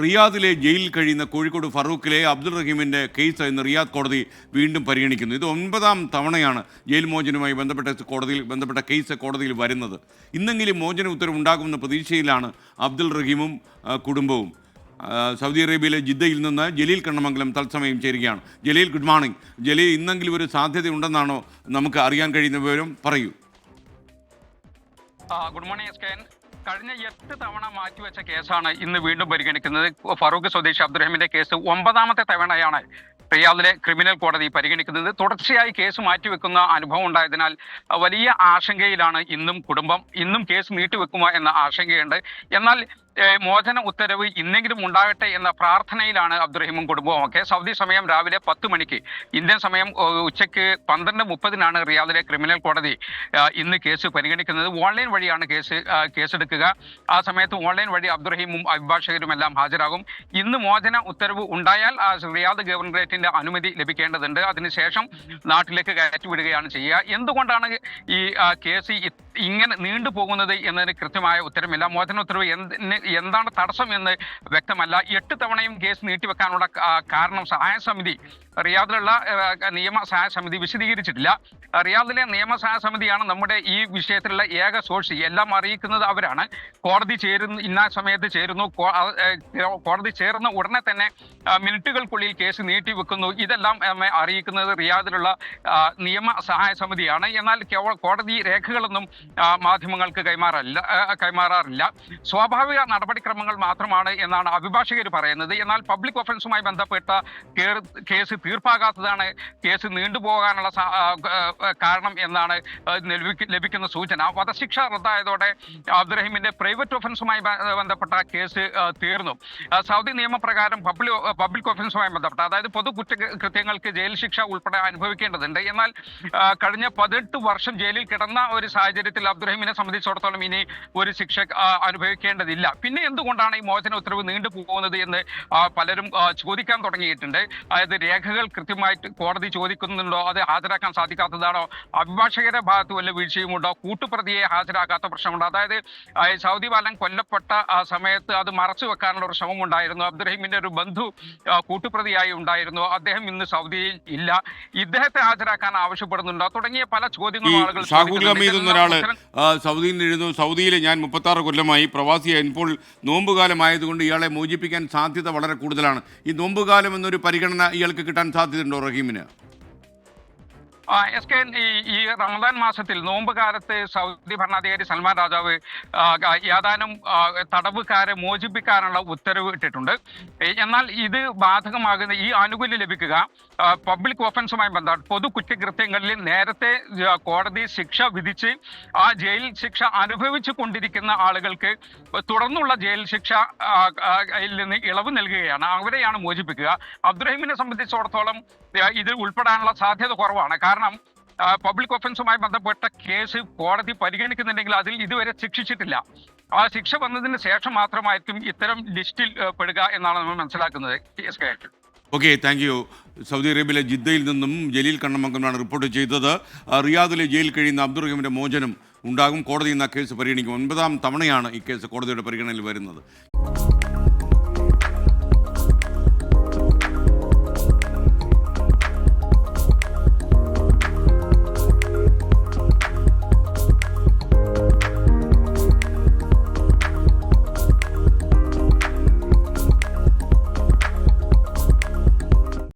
റിയാദിലെ ജയിലിൽ കഴിയുന്ന കോഴിക്കോട് ഫറൂഖിലെ അബ്ദുൾ റഹീമിൻ്റെ കേസ് ഇന്ന് റിയാദ് കോടതി വീണ്ടും പരിഗണിക്കുന്നു. ഇത് 9ാം തവണയാണ് ജയിൽ മോചനവുമായി ബന്ധപ്പെട്ട കേസ് കോടതിയിൽ വരുന്നത്. ഇന്നെങ്കിലും മോചന ഉത്തരവ് ഉണ്ടാകുമെന്ന പ്രതീക്ഷയിലാണ് അബ്ദുൾ റഹീമും കുടുംബവും. സൗദി അറേബ്യയിലെ ജിദ്ദയിൽ നിന്ന് ജലീൽ കണ്ണമംഗലം തത്സമയം ചേരുകയാണ്. Jaleel, good morning. ജലീൽ, ഇന്നെങ്കിലും ഒരു സാധ്യതയുണ്ടെന്നാണോ നമുക്ക് അറിയാൻ കഴിയുന്ന വിവരം? പറയൂ. Good morning S K N. കഴിഞ്ഞ 8 തവണ മാറ്റിവെച്ച കേസാണ് ഇന്ന് വീണ്ടും പരിഗണിക്കുന്നത്. ഫറൂഖ് സ്വദേശി അബ്ദുറഹീമിന്റെ കേസ് 9ാമത്തെ തവണയാണ് റിയാദിലെ ക്രിമിനൽ കോടതി പരിഗണിക്കുന്നത്. തുടർച്ചയായി കേസ് മാറ്റിവെക്കുന്ന അനുഭവം ഉണ്ടായതിനാൽ വലിയ ആശങ്കയിലാണ് കുടുംബം. ഇന്നും കേസ് നീട്ടിവെക്കുമോ എന്ന ആശങ്കയുണ്ട്. എന്നാൽ മോചന ഉത്തരവ് ഇന്നെങ്കിലും ഉണ്ടാകട്ടെ എന്ന പ്രാർത്ഥനയിലാണ് അബ്ദുറഹീമും കുടുംബവും ഒക്കെ. സൗദി സമയം രാവിലെ 10 മണിക്ക്, ഇന്ത്യൻ സമയം ഉച്ചയ്ക്ക് 12:30 റിയാദിലെ ക്രിമിനൽ കോടതി ഇന്ന് കേസ് പരിഗണിക്കുന്നത്. ഓൺലൈൻ വഴിയാണ് കേസെടുക്കുക. ആ സമയത്ത് ഓൺലൈൻ വഴി അബ്ദുറഹീമും അഭിഭാഷകരും എല്ലാം ഹാജരാകും. ഇന്ന് മോചന ഉത്തരവ് ഉണ്ടായാൽ റിയാദ് ഗവർണറേറ്റിന്റെ അനുമതി ലഭിക്കേണ്ടതുണ്ട്. അതിനുശേഷം നാട്ടിലേക്ക് കയറ്റിവിടുകയാണ് ചെയ്യുക. എന്തുകൊണ്ടാണ് ഈ കേസ് ഇങ്ങനെ നീണ്ടുപോകുന്നത് എന്നതിന് കൃത്യമായ ഉത്തരമില്ല. മോചന ഉത്തരവ് എന്താണ് തടസ്സം എന്ന് വ്യക്തമല്ല. 8 തവണയും കേസ് നീട്ടിവെക്കാനുള്ള കാരണം റിയാദിലുള്ള നിയമ സഹായ സമിതി വിശദീകരിച്ചിട്ടില്ല. റിയാദിലെ നിയമസഹായ സമിതിയാണ് നമ്മുടെ ഈ വിഷയത്തിലുള്ള ഏക സോഴ്സ്. എല്ലാം അറിയിക്കുന്നത് അവരാണ്. കോടതി ഇന്ന സമയത്ത് ചേരുന്നു, കോടതി ചേർന്ന ഉടനെ തന്നെ മിനിറ്റുകൾക്കുള്ളിൽ കേസ് നീട്ടിവെക്കുന്നു. ഇതെല്ലാം അറിയിക്കുന്നത് റിയാദിലുള്ള നിയമ സഹായ സമിതിയാണ്. എന്നാൽ കോടതി രേഖകളൊന്നും മാധ്യമങ്ങൾക്ക് കൈമാറാറില്ല. സ്വാഭാവിക നടപടിക്രമങ്ങൾ മാത്രമാണ് എന്നാണ് അഭിഭാഷകർ പറയുന്നത്. എന്നാൽ പബ്ലിക് ഒഫൻസുമായി ബന്ധപ്പെട്ട കേസ് തീർപ്പാകാത്തതാണ് കേസ് നീണ്ടുപോകാനുള്ള കാരണം എന്നാണ് ലഭിക്കുന്ന സൂചന. വധശിക്ഷ റദ്ദായതോടെ അബ്ദുറഹീമിന്റെ പ്രൈവറ്റ് ഒഫൻസുമായി ബന്ധപ്പെട്ട കേസ് തീർന്നു. സൗദി നിയമപ്രകാരം പബ്ലിക് ഒഫൻസുമായി ബന്ധപ്പെട്ട, അതായത് പൊതു കുറ്റകൃത്യങ്ങൾക്ക് ജയിൽ ശിക്ഷ ഉൾപ്പെടെ അനുഭവിക്കേണ്ടതുണ്ട്. എന്നാൽ കഴിഞ്ഞ 18 വർഷം ജയിലിൽ കിടന്ന ഒരു സാഹചര്യത്തിൽ അബ്ദുറഹീമിനെ സംബന്ധിച്ചിടത്തോളം ഇനി ഒരു ശിക്ഷ അനുഭവിക്കേണ്ടതില്ല. പിന്നെ എന്തുകൊണ്ടാണ് ഈ മോചന ഉത്തരവ് നീണ്ടുപോകുന്നത് എന്ന് പലരും ചോദിക്കാൻ തുടങ്ങിയിട്ടുണ്ട്. അതായത് രേഖകൾ കൃത്യമായിട്ട് കോടതി ചോദിക്കുന്നുണ്ടോ, അത് ഹാജരാക്കാൻ സാധിക്കാത്തതാണോ, അഭിഭാഷകരുടെ ഭാഗത്ത് വല്ല വീഴ്ചയുമുണ്ടോ, കൂട്ടുപ്രതിയെ ഹാജരാക്കാത്ത പ്രശ്നമുണ്ടോ? അതായത് സൗദി ബാലൻ കൊല്ലപ്പെട്ട സമയത്ത് അത് മറച്ചു വെക്കാനുള്ള ഒരു ശ്രമം ഉണ്ടായിരുന്നു. അബ്ദുറഹീമിന്റെ ഒരു ബന്ധു കൂട്ടുപ്രതിയായി ഉണ്ടായിരുന്നു. അദ്ദേഹം ഇന്ന് സൗദിയിൽ ഇല്ല. ഇദ്ദേഹത്തെ ഹാജരാക്കാൻ ആവശ്യപ്പെടുന്നുണ്ടോ തുടങ്ങിയ പല ചോദ്യങ്ങളും ആളുകൾ സൗദിയിൽ ഞാൻ 36 കൊല്ലമായി പ്രവാസിയായി. ഇപ്പോൾ നോമ്പുകാലമായതുകൊണ്ട് ഇയാളെ മോചിപ്പിക്കാൻ സാധ്യത വളരെ കൂടുതലാണ്. ഈ നോമ്പുകാലം എന്നൊരു പരിഗണന ഇയാൾക്ക് കിട്ടാൻ സാധ്യതയുണ്ടോ റഹീമിന്? എസ് കെ, ഈ റമദാൻ മാസത്തിൽ നോമ്പ് കാലത്ത് സൗദി ഭരണാധികാരി സൽമാൻ രാജാവ് ഏതാനും തടവുകാരെ മോചിപ്പിക്കാനുള്ള ഉത്തരവ് ഇട്ടിട്ടുണ്ട്. എന്നാൽ ഇത് ബാധകമാകുന്ന ഈ ആനുകൂല്യം ലഭിക്കുക പബ്ലിക് ഒഫൻസുമായി ബന്ധപ്പെട്ട് പൊതു കുറ്റകൃത്യങ്ങളിൽ നേരത്തെ കോടതി ശിക്ഷ വിധിച്ച് ആ ജയിൽ ശിക്ഷ അനുഭവിച്ചു കൊണ്ടിരിക്കുന്ന ആളുകൾക്ക് തുടർന്നുള്ള ജയിൽ ശിക്ഷയിൽ നിന്ന് ഇളവ് നൽകുകയാണ്. അവരെയാണ് മോചിപ്പിക്കുക. അബ്ദുറഹീമിനെ സംബന്ധിച്ചിടത്തോളം ഇതിൽ ഉൾപ്പെടാനുള്ള സാധ്യത കുറവാണ്. കാരണം പബ്ലിക് ഒഫൻസുമായി ബന്ധപ്പെട്ട കേസ് കോടതി പരിഗണിക്കുന്നുണ്ടെങ്കിൽ അതിൽ ഇതുവരെ ശിക്ഷിച്ചിട്ടില്ല. ആ ശിക്ഷ വന്നതിന് ശേഷം മാത്രമായിരിക്കും ഇത്തരം ലിസ്റ്റിൽ പെടുക എന്നാണ് നമ്മൾ മനസ്സിലാക്കുന്നത്. Okay, thank you. സൗദി അറേബ്യയിലെ ജിദ്ദയിൽ നിന്നും ജലീൽ കണ്ണമംഗലമാണ് റിപ്പോർട്ട് ചെയ്തത്. റിയാദിലെ ജയിലിൽ കഴിയുന്ന അബ്ദുൾ റഹീമിൻ്റെ മോചനം ഉണ്ടാകും. കോടതി ഇന്ന് ആ കേസ് പരിഗണിക്കും. 9ാം തവണയാണ് ഈ കേസ് കോടതിയുടെ പരിഗണനയിൽ വരുന്നത്.